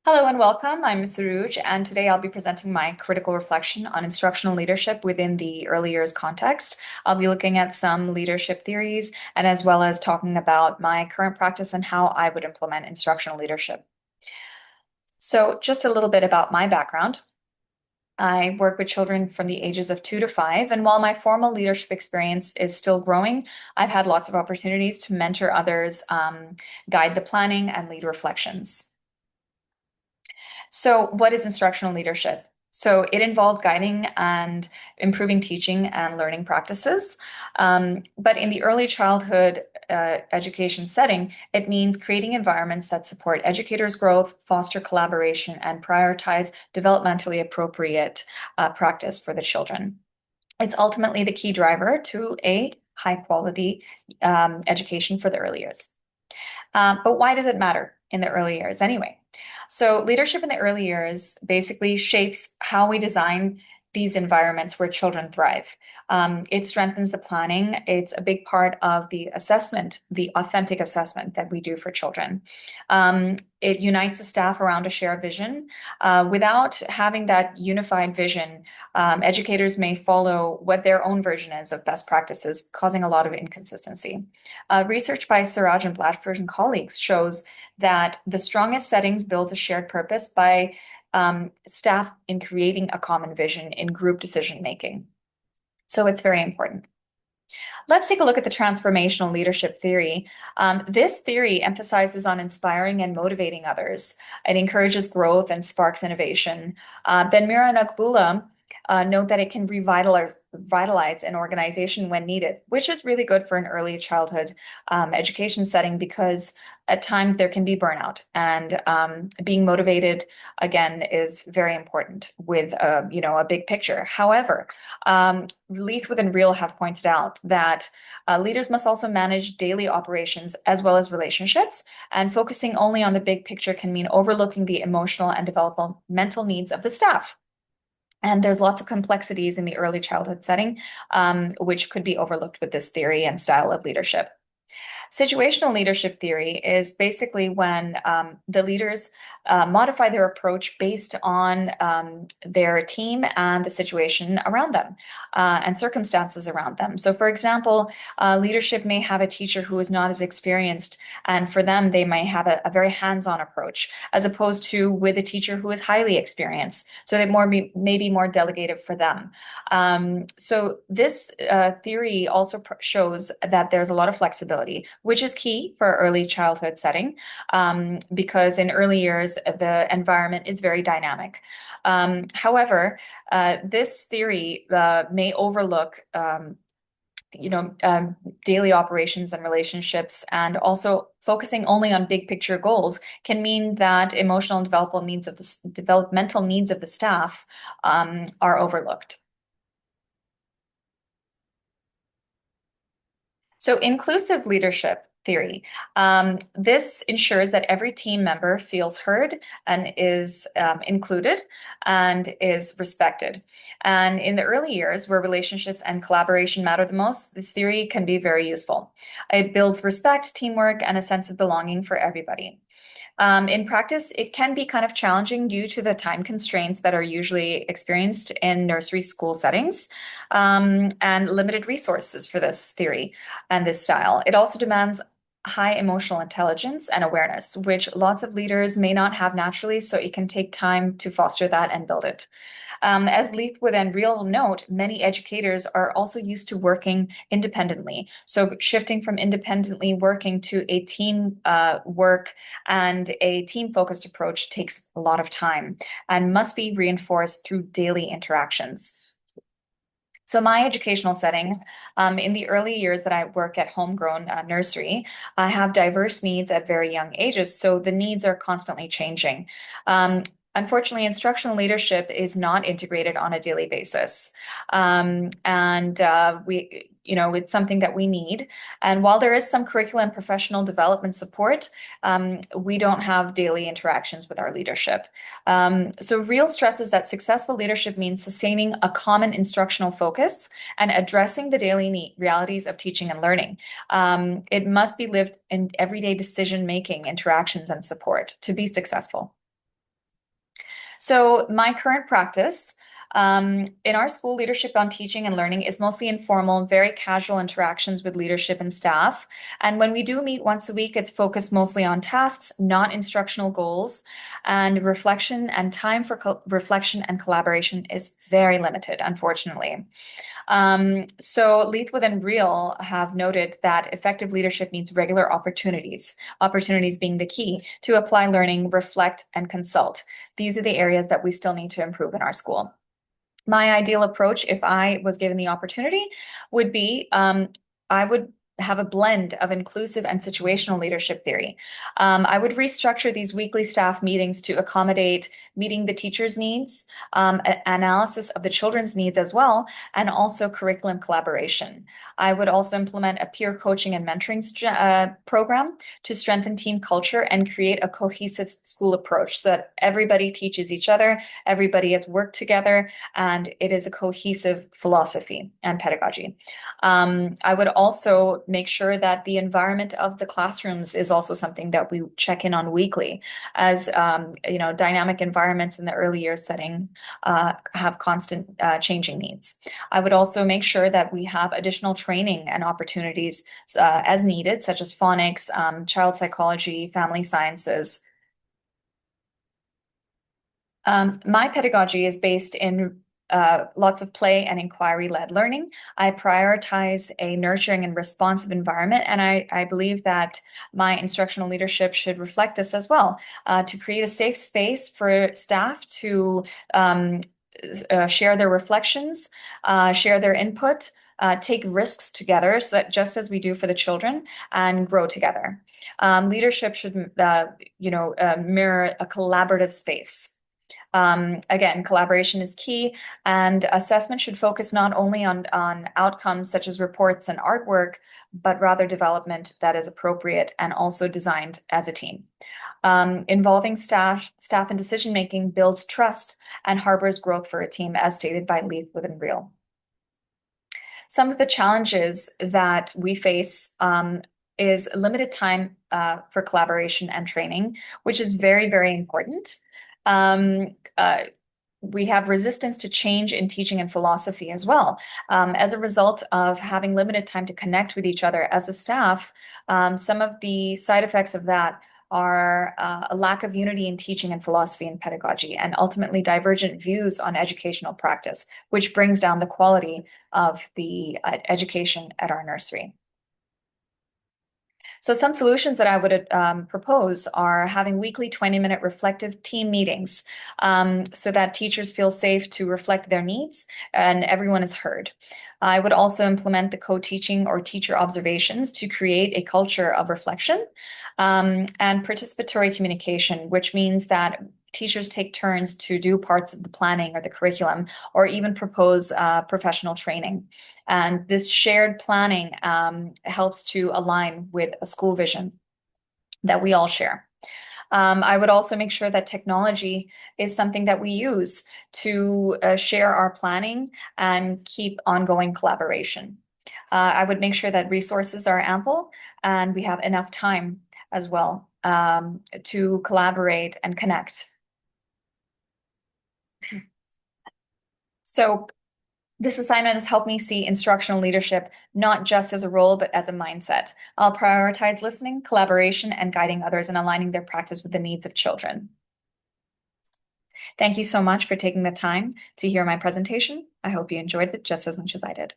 Hello and welcome. I'm Ms. Urooj, and today I'll be presenting my critical reflection on instructional leadership within the early years context. I'll be looking at some leadership theories and as well as talking about my current practice and how I would implement instructional leadership. So just a little bit about my background. I work with children from the ages of 2 to 5, and while my formal leadership experience is still growing, I've had lots of opportunities to mentor others, guide the planning, and lead reflections. So, what is instructional leadership? So, it involves guiding and improving teaching and learning practices. But in the early childhood education setting, it means creating environments that support educators' growth, foster collaboration, and prioritize developmentally appropriate practice for the children. It's ultimately the key driver to a high quality education for the early years. But why does it matter in the early years anyway? So leadership in the early years basically shapes how we design these environments where children thrive. It strengthens the planning. It's a big part of the assessment, the authentic assessment that we do for children. It unites the staff around a shared vision. Without having that unified vision, educators may follow what their own version is of best practices, causing a lot of inconsistency. Research by Siraj and Blatford and colleagues shows that the strongest settings builds a shared purpose by staff in creating a common vision in group decision making. So it's very important. Let's take a look at the transformational leadership theory. This theory emphasizes on inspiring and motivating others. It encourages growth and sparks innovation. Ben-Mira and Akbula note that it can revitalize an organization when needed, which is really good for an early childhood education setting because at times there can be burnout, and being motivated again is very important with a big picture. However, Leith and Reel have pointed out that leaders must also manage daily operations as well as relationships, and focusing only on the big picture can mean overlooking the emotional and developmental needs of the staff. And there's lots of complexities in the early childhood setting, which could be overlooked with this theory and style of leadership. Situational leadership theory is basically when the leaders modify their approach based on their team and the situation around them and circumstances around them. So, for example, leadership may have a teacher who is not as experienced, and for them, they may have a very hands-on approach, as opposed to with a teacher who is highly experienced. So, may be more delegated for them. So, this theory also shows that there's a lot of flexibility, which is key for early childhood setting, because in early years, the environment is very dynamic. However, this theory may overlook daily operations and relationships, and also focusing only on big picture goals can mean that emotional and developmental needs of the staff are overlooked. So inclusive leadership theory. This ensures that every team member feels heard and is included and is respected. And in the early years, where relationships and collaboration matter the most, this theory can be very useful. It builds respect, teamwork, and a sense of belonging for everybody. In practice, it can be kind of challenging due to the time constraints that are usually experienced in nursery school settings, and limited resources for this theory and this style. It also demands high emotional intelligence and awareness, which lots of leaders may not have naturally, so it can take time to foster that and build it. As Leithwood and Reel note, many educators are also used to working independently. So shifting from independently working to a team work and a team-focused approach takes a lot of time and must be reinforced through daily interactions. So my educational setting, in the early years that I work at homegrown nursery, I have diverse needs at very young ages, so the needs are constantly changing. Unfortunately, instructional leadership is not integrated on a daily basis. It's something that we need. And while there is some curriculum and professional development support, we don't have daily interactions with our leadership. So Reel stresses that successful leadership means sustaining a common instructional focus and addressing the daily realities of teaching and learning. It must be lived in everyday decision-making, interactions, and support to be successful. So my current practice in our school, leadership on teaching and learning is mostly informal, very casual interactions with leadership and staff. And when we do meet once a week, it's focused mostly on tasks, not instructional goals, and reflection and time for reflection and collaboration is very limited, unfortunately. So Leithwood and Real have noted that effective leadership needs regular opportunities being the key to apply learning, reflect, and consult. These are the areas that we still need to improve in our school. My ideal approach, if I was given the opportunity, would be I would have a blend of inclusive and situational leadership theory. I would restructure these weekly staff meetings to accommodate meeting the teacher's needs, analysis of the children's needs as well, and also curriculum collaboration. I would also implement a peer coaching and mentoring program to strengthen team culture and create a cohesive school approach so that everybody teaches each other, everybody has worked together, and it is a cohesive philosophy and pedagogy. I would also make sure that the environment of the classrooms is also something that we check in on weekly, as dynamic environments in the early years setting have constant changing needs. I would also make sure that we have additional training and opportunities as needed, such as phonics, child psychology, family sciences. My pedagogy is based in lots of play and inquiry-led learning. I prioritize a nurturing and responsive environment, and I believe that my instructional leadership should reflect this as well, to create a safe space for staff to share their reflections, share their input, take risks together, so that just as we do for the children, and grow together. Leadership should, mirror a collaborative space. Again, collaboration is key, and assessment should focus not only on outcomes such as reports and artwork, but rather development that is appropriate and also designed as a team. Involving staff in decision-making builds trust and harbors growth for a team, as stated by Leithwood and Real. Some of the challenges that we face is limited time for collaboration and training, which is very, very important. We have resistance to change in teaching and philosophy as well. As a result of having limited time to connect with each other as a staff, some of the side effects of that are a lack of unity in teaching and philosophy and pedagogy, and ultimately divergent views on educational practice, which brings down the quality of the education at our nursery. So some solutions that I would propose are having weekly 20-minute reflective team meetings so that teachers feel safe to reflect their needs and everyone is heard. I would also implement the co-teaching or teacher observations to create a culture of reflection, and participatory communication, which means that teachers take turns to do parts of the planning or the curriculum, or even propose professional training. And this shared planning helps to align with a school vision that we all share. I would also make sure that technology is something that we use to share our planning and keep ongoing collaboration. I would make sure that resources are ample and we have enough time as well to collaborate and connect. So this assignment has helped me see instructional leadership not just as a role, but as a mindset. I'll prioritize listening, collaboration, and guiding others and aligning their practice with the needs of children. Thank you so much for taking the time to hear my presentation. I hope you enjoyed it just as much as I did.